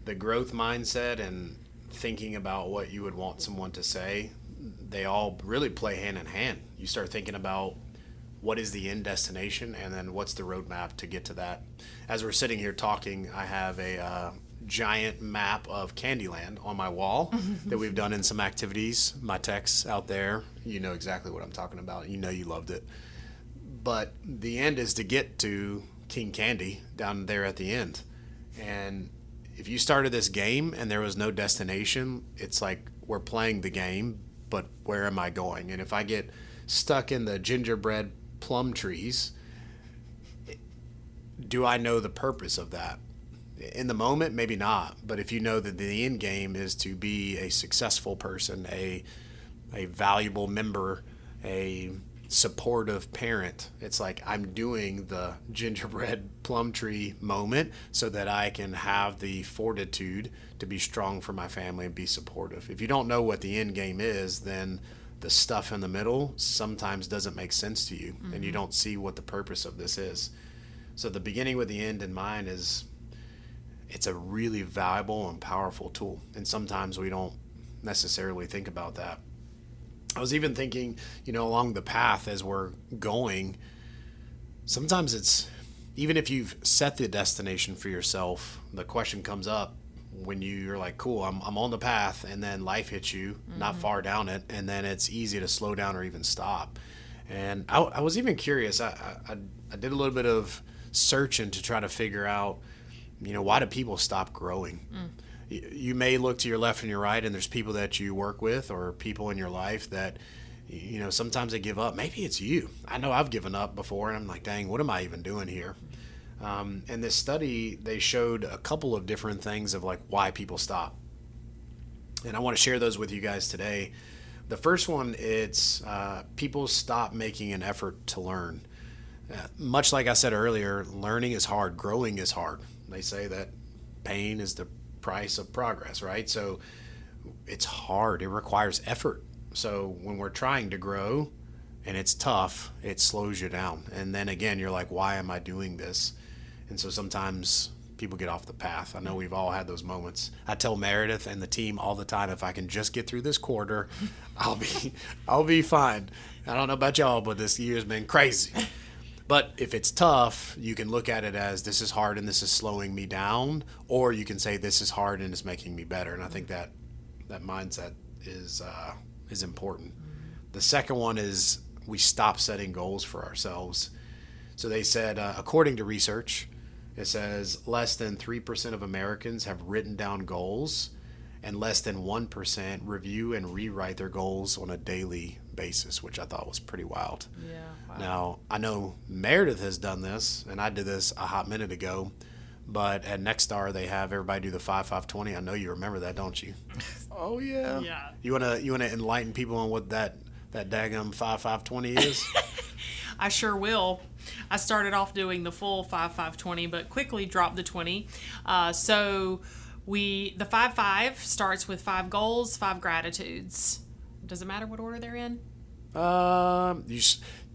The growth mindset and thinking about what you would want someone to say, they all really play hand in hand. You start thinking about what is the end destination and then what's the roadmap to get to that. As we're sitting here talking, I have a giant map of Candyland on my wall that we've done in some activities. My techs out there, you know exactly what I'm talking about. You know you loved it. But the end is to get to King Candy down there at the end. And if you started this game and there was no destination, it's like we're playing the game, but where am I going? And if I get stuck in the gingerbread plum trees, do I know the purpose of that? In the moment, maybe not. But if you know that the end game is to be a successful person, a valuable member, a supportive parent, it's like I'm doing the gingerbread plum tree moment so that I can have the fortitude to be strong for my family and be supportive. If you don't know what the end game is, then the stuff in the middle sometimes doesn't make sense to you, and you don't see what the purpose of this is. So the beginning with the end in mind it's a really valuable and powerful tool, and sometimes we don't necessarily think about that. I was even thinking, along the path as we're going, sometimes it's, even if you've set the destination for yourself, the question comes up when you're like, cool, I'm on the path, and then life hits you not far down it, and then it's easy to slow down or even stop. And I was even curious. I did a little bit of searching to try to figure out, why do people stop growing? You may look to your left and your right, and there's people that you work with or people in your life that, sometimes they give up. Maybe it's you. I know I've given up before, and I'm like, dang, what am I even doing here? In this study, they showed a couple of different things of like why people stop. And I want to share those with you guys today. The first one, it's people stop making an effort to learn. Much like I said earlier, learning is hard. Growing is hard. They say that pain is the price of progress, right? So it's hard. It requires effort. So when we're trying to grow and it's tough, it slows you down. And then again, you're like, why am I doing this? And so sometimes people get off the path. I know we've all had those moments. I tell Meredith and the team all the time, if I can just get through this quarter, I'll be fine. I don't know about y'all, but this year's been crazy. But if it's tough, you can look at it as this is hard and this is slowing me down, or you can say this is hard and it's making me better. And I think that mindset is important. The second one is we stop setting goals for ourselves. So they said, according to research, it says less than 3% of Americans have written down goals, and less than 1% review and rewrite their goals on a daily basis, which I thought was pretty wild. Yeah. Wow. Now, I know Meredith has done this, and I did this a hot minute ago, but at Nexstar, they have everybody do the 5-5-20. I know you remember that, don't you? Oh, yeah. Yeah. You wanna enlighten people on what that daggum 5-5-20 is? I sure will. I started off doing the full 5-5-20, but quickly dropped the 20. So The 5-5 starts with 5 goals, 5 gratitudes. Does it matter what order they're in?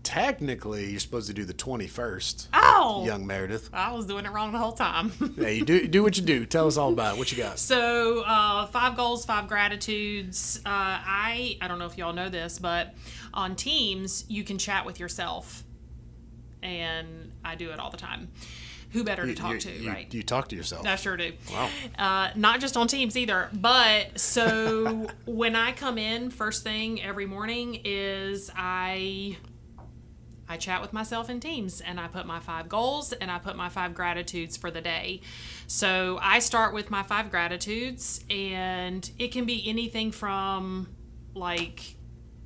Technically, you're supposed to do the 21st. Oh! Young Meredith. I was doing it wrong the whole time. Yeah, you do what you do. Tell us all about it. What you got? So, 5 goals, 5 gratitudes. I don't know if y'all know this, but on Teams, you can chat with yourself. And I do it all the time. Who better to talk to, right? You talk to yourself. I sure do. Wow. Not just on Teams either. But so when I come in, first thing every morning is I chat with myself in Teams, and I put my 5 goals and I put my 5 gratitudes for the day. So I start with my 5 gratitudes, and it can be anything from like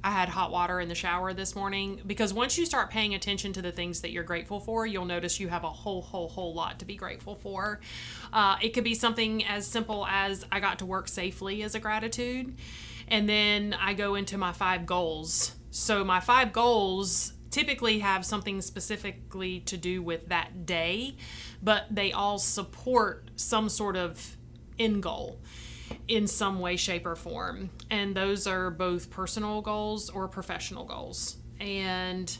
I had hot water in the shower this morning, because once you start paying attention to the things that you're grateful for, you'll notice you have a whole lot to be grateful for. It could be something as simple as I got to work safely as a gratitude. And then I go into my 5 goals. So my 5 goals typically have something specifically to do with that day, but they all support some sort of end goal in some way, shape, or form. And those are both personal goals or professional goals. And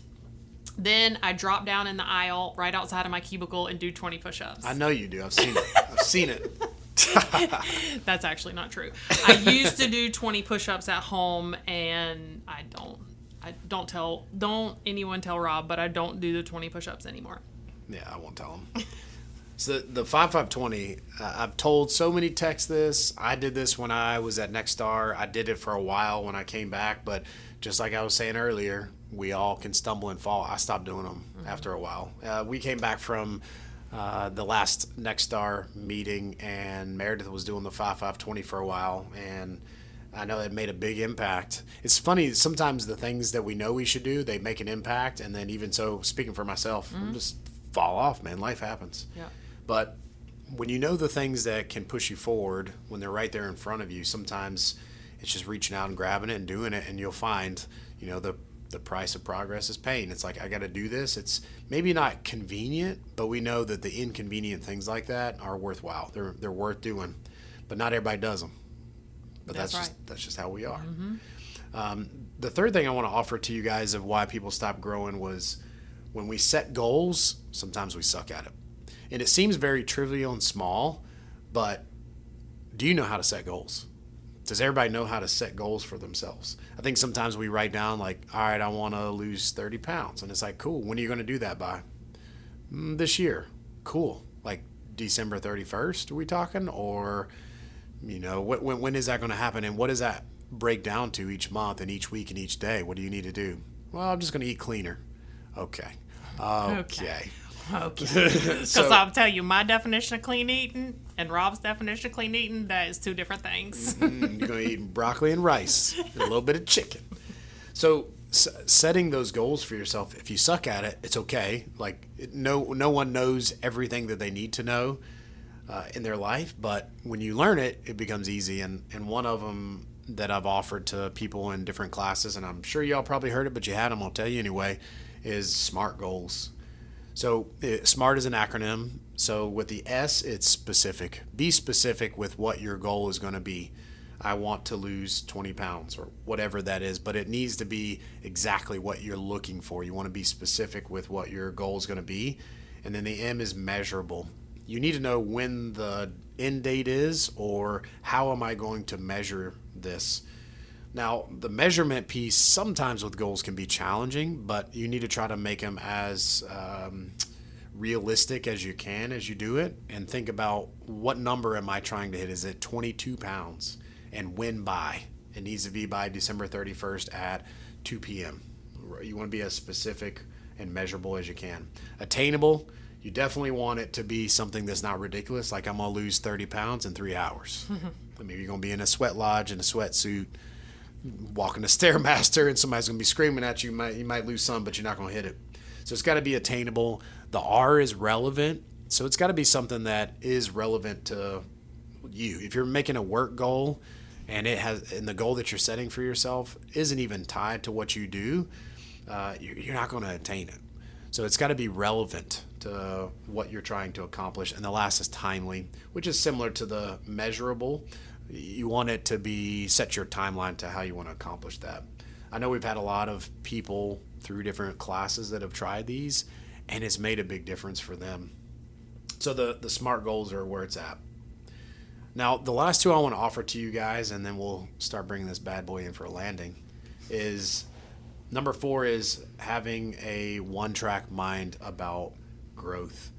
then I drop down in the aisle right outside of my cubicle and do 20 push-ups. I know you do. I've seen it. I've seen it. That's actually not true. I used to do 20 push-ups at home, and don't anyone tell Rob, but I don't do the 20 push-ups anymore. Yeah, I won't tell him. So the 5-5-20, I've told so many techs this. I did this when I was at Nexstar. I did it for a while when I came back, but just like I was saying earlier, we all can stumble and fall. I stopped doing them after a while. We came back from the last Nexstar meeting, and Meredith was doing the 5-5-20 for a while, and I know it made a big impact. It's funny, sometimes the things that we know we should do, they make an impact, and then even so, speaking for myself, I'm just fall off, man. Life happens. Yeah. But when you know the things that can push you forward, when they're right there in front of you, sometimes it's just reaching out and grabbing it and doing it, and you'll find, the price of progress is pain. It's like, I got to do this. It's maybe not convenient, but we know that the inconvenient things like that are worthwhile. They're worth doing, but not everybody does them. But that's just how we are. Mm-hmm. The third thing I want to offer to you guys of why people stop growing was when we set goals, sometimes we suck at it. And it seems very trivial and small, but do you know how to set goals? Does everybody know how to set goals for themselves? I think sometimes we write down like, all right, I want to lose 30 pounds. And it's like, cool. When are you going to do that by? This year. Cool. Like December 31st, are we talking? Or, when is that going to happen? And what does that break down to each month and each week and each day? What do you need to do? Well, I'm just going to eat cleaner. Okay. Because I'll tell you, my definition of clean eating and Rob's definition of clean eating, that is 2 different things. You're going to eat broccoli and rice and a little bit of chicken. So setting those goals for yourself, if you suck at it, it's okay. Like no one knows everything that they need to know in their life, but when you learn it, it becomes easy. And one of them that I've offered to people in different classes, and I'm sure y'all probably heard it, but you had them, I'll tell you anyway, is SMART goals. So SMART is an acronym. So with the S, it's specific. Be specific with what your goal is going to be. I want to lose 20 pounds or whatever that is, but it needs to be exactly what you're looking for. You want to be specific with what your goal is going to be. And then the M is measurable. You need to know when the end date is, or how am I going to measure this? Now, the measurement piece sometimes with goals can be challenging, but you need to try to make them as realistic as you can as you do it, and think about, what number am I trying to hit? Is it 22 pounds? And when by? It needs to be by December 31st at 2 p.m. You want to be as specific and measurable as you can. Attainable, you definitely want it to be something that's not ridiculous, like I'm going to lose 30 pounds in 3 hours. I mean, you're going to be in a sweat lodge in a sweatsuit, walking the Stairmaster, and somebody's going to be screaming at you. You might lose some, but you're not going to hit it. So it's got to be attainable. The R is relevant. So it's got to be something that is relevant to you. If you're making a work goal and the goal that you're setting for yourself isn't even tied to what you do, you're not going to attain it. So it's got to be relevant to what you're trying to accomplish. And the last is timely, which is similar to the measurable. You want it to be set your timeline to how you want to accomplish that. I know we've had a lot of people through different classes that have tried these, and it's made a big difference for them. So the SMART goals are where it's at. Now, the last two I want to offer to you guys, and then we'll start bringing this bad boy in for a landing, is number 4 is having a one-track mind about growth.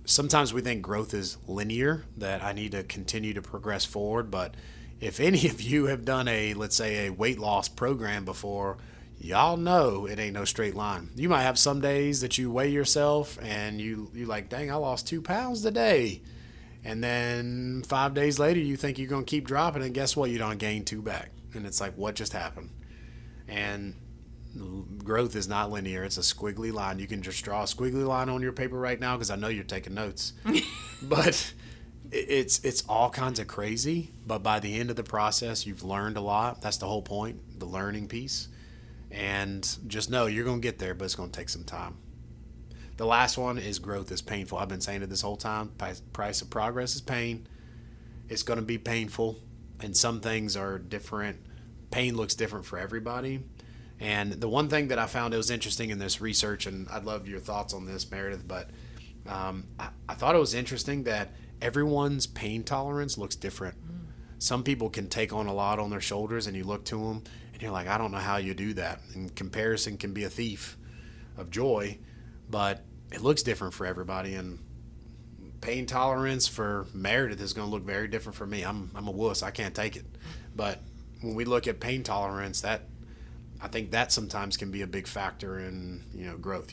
Sometimes we think growth is linear, that I need to continue to progress forward, but if any of you have done let's say a weight loss program before, y'all know it ain't no straight line. You might have some days that you weigh yourself and you like, dang, I lost 2 pounds today. And then 5 days later, you think you're going to keep dropping, and guess what? You don't gain 2 back. And it's like, what just happened? And growth is not linear. It's a squiggly line. You can just draw a squiggly line on your paper right now because I know you're taking notes. But it's all kinds of crazy. But by the end of the process, you've learned a lot. That's the whole point, the learning piece. And just know you're going to get there, but it's going to take some time. The last one is growth is painful. I've been saying it this whole time. Price of progress is pain. It's going to be painful, and some things are different. Pain looks different for everybody. And the one thing that I found that was interesting in this research, and I'd love your thoughts on this, Meredith, but I thought it was interesting that everyone's pain tolerance looks different. Some people can take on a lot on their shoulders, and you look to them, and you're like, I don't know how you do that. And comparison can be a thief of joy. But it looks different for everybody, and pain tolerance for Meredith is going to look very different for me. I'm a wuss. I can't take it. But when we look at pain tolerance, I think that sometimes can be a big factor in growth.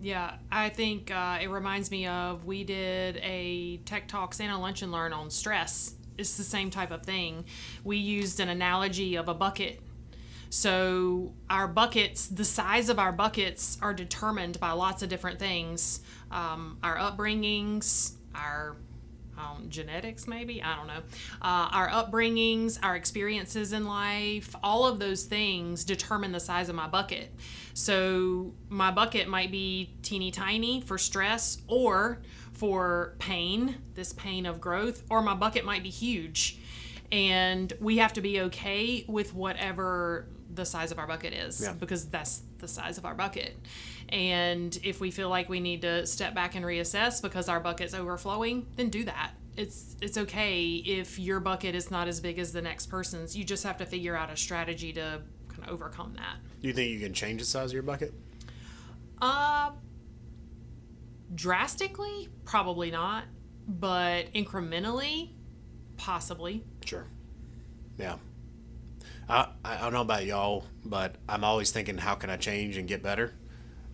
Yeah, I think it reminds me of, we did a Tech Talks and a Lunch and Learn on stress. It's the same type of thing. We used an analogy of a bucket. So our buckets, the size of our buckets are determined by lots of different things. Our upbringings, our genetics maybe, I don't know. Our upbringings, our experiences in life, all of those things determine the size of my bucket. So my bucket might be teeny tiny for stress or for pain, this pain of growth, or my bucket might be huge. And we have to be okay with whatever the size of our bucket is, because that's the size of our bucket. And if we feel like we need to step back and reassess because our bucket's overflowing, then do that. It's okay if your bucket is not as big as the next person's. You just have to figure out a strategy to kind of overcome that. Do you think you can change the size of your bucket? Drastically, probably not, but incrementally, possibly. Sure. Yeah. I don't know about y'all, but I'm always thinking, how can I change and get better?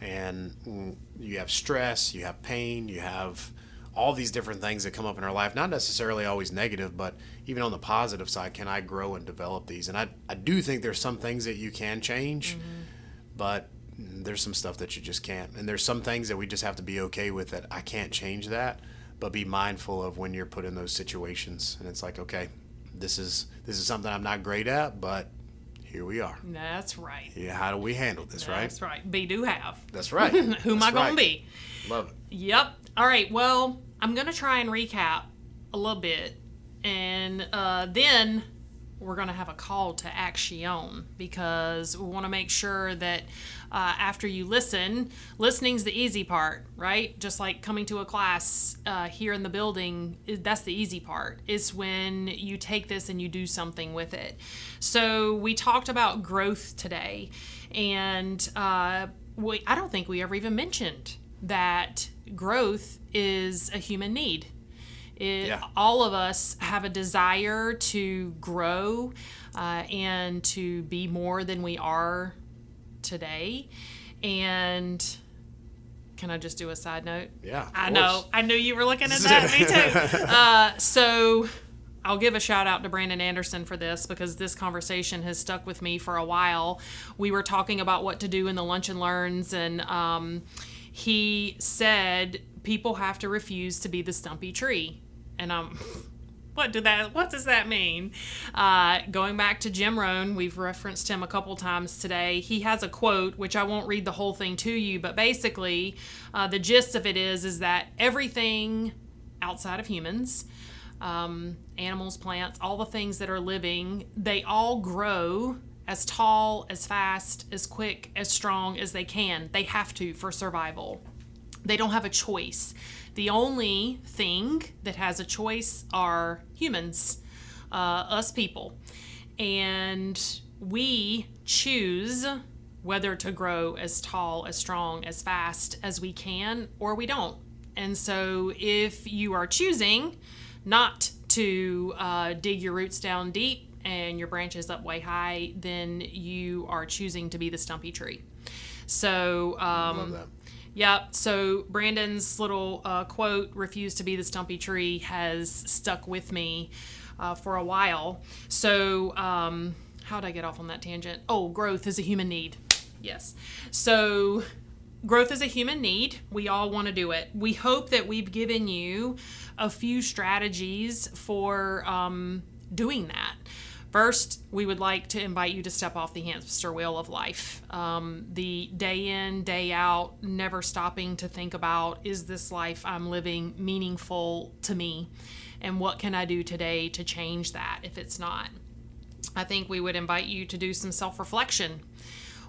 And you have stress, you have pain, you have all these different things that come up in our life, not necessarily always negative, but even on the positive side, can I grow and develop these? And I do think there's some things that you can change, but there's some stuff that you just can't. And there's some things that we just have to be okay with, that I can't change that, but be mindful of when you're put in those situations. And it's like, okay, this is something I'm not great at, but here we are. That's right. Yeah, how do we handle this, right? That's right. Be, do, have. That's right. Who am I going to be? Love it. Yep. All right. Well, I'm going to try and recap a little bit, and then we're going to have a call to action, because we want to make sure that after you listen, listening's the easy part, right? Just like coming to a class here in the building, that's the easy part. It's when you take this and you do something with it. So we talked about growth today, and I don't think we ever even mentioned that growth is a human need. All of us have a desire to grow and to be more than we are today. And can I just do a side note? Yeah, I know. I knew you were looking at that. Me too. So I'll give a shout out to Brandon Anderson for this, because this conversation has stuck with me for a while. We were talking about what to do in the Lunch and Learns, and he said people have to refuse to be the stumpy tree. And What does that mean? Going back to Jim Rohn, we've referenced him a couple times today. He has a quote, which I won't read the whole thing to you, but basically the gist of it is that everything outside of humans, animals, plants, all the things that are living, they all grow as tall, as fast, as quick, as strong as they can. They have to for survival. They don't have a choice. The only thing that has a choice are humans, us people. And we choose whether to grow as tall, as strong, as fast as we can, or we don't. And so if you are choosing not to dig your roots down deep and your branches up way high, then you are choosing to be the stumpy tree. So, Love that. yeah, so Brandon's little quote, refuse to be the stumpy tree, has stuck with me for a while. So how'd I get off on that tangent? Oh, growth is a human need. Yes. So growth is a human need. We all want to do it. We hope that we've given you a few strategies for doing that. First, we would like to invite you to step off the hamster wheel of life. The day in, day out, never stopping to think about, is this life I'm living meaningful to me? And what can I do today to change that if it's not? I think we would invite you to do some self-reflection.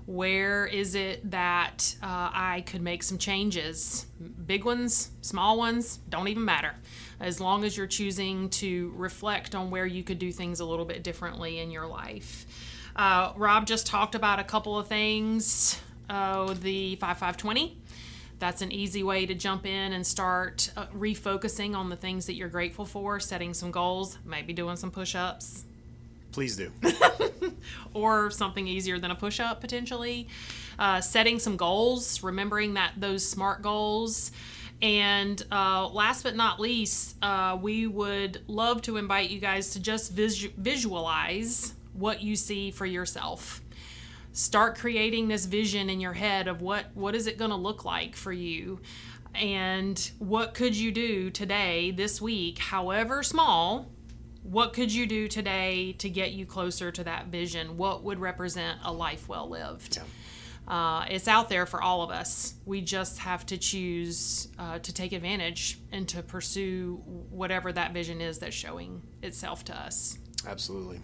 Where is it that I could make some changes? Big ones, small ones, don't even matter. As long as you're choosing to reflect on where you could do things a little bit differently in your life. Rob just talked about a couple of things. The 5-5-20. That's an easy way to jump in and start refocusing on the things that you're grateful for, setting some goals, maybe doing some push-ups. Please do. Or something easier than a push-up, potentially. Setting some goals, remembering that those SMART goals. And last but not least, we would love to invite you guys to just visualize what you see for yourself. Start creating this vision in your head of what is it going to look like for you, and what could you do today, this week, however small. What could you do today to get you closer to that vision? What would represent a life well lived? Yeah. It's out there for all of us. We just have to choose to take advantage and to pursue whatever that vision is that's showing itself to us. Absolutely.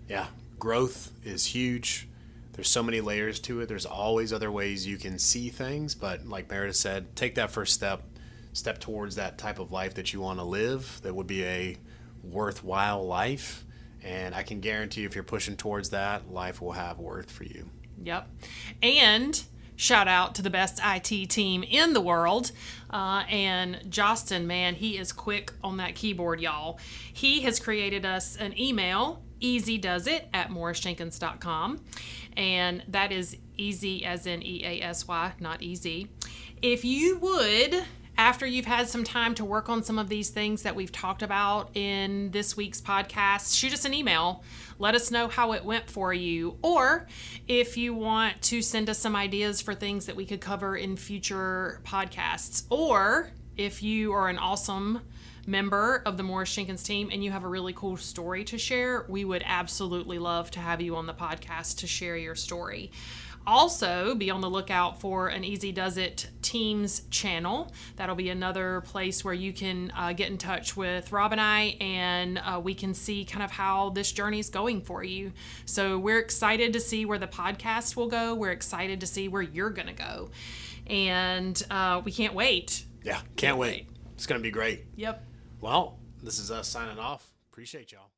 Yeah. Growth is huge. There's so many layers to it. There's always other ways you can see things. But like Meredith said, take that first step towards that type of life that you want to live. That would be a worthwhile life. And I can guarantee if you're pushing towards that, life will have worth for you. Yep. And shout out to the best IT team in the world. And Justin, man, he is quick on that keyboard, y'all. He has created us an email, easydoesit@morris-jenkins.com. And that is easy as in EASY, not easy. If you would, after you've had some time to work on some of these things that we've talked about in this week's podcast, shoot us an email. Let us know how it went for you. Or if you want to send us some ideas for things that we could cover in future podcasts. Or if you are an awesome member of the Morris-Jenkins team and you have a really cool story to share, we would absolutely love to have you on the podcast to share your story. Also, be on the lookout for an Easy Does It Teams channel. That'll be another place where you can get in touch with Rob and I, and we can see kind of how this journey is going for you. So we're excited to see where the podcast will go. We're excited to see where you're going to go. And we can't wait. Yeah, can't wait. It's going to be great. Yep. Well, this is us signing off. Appreciate y'all.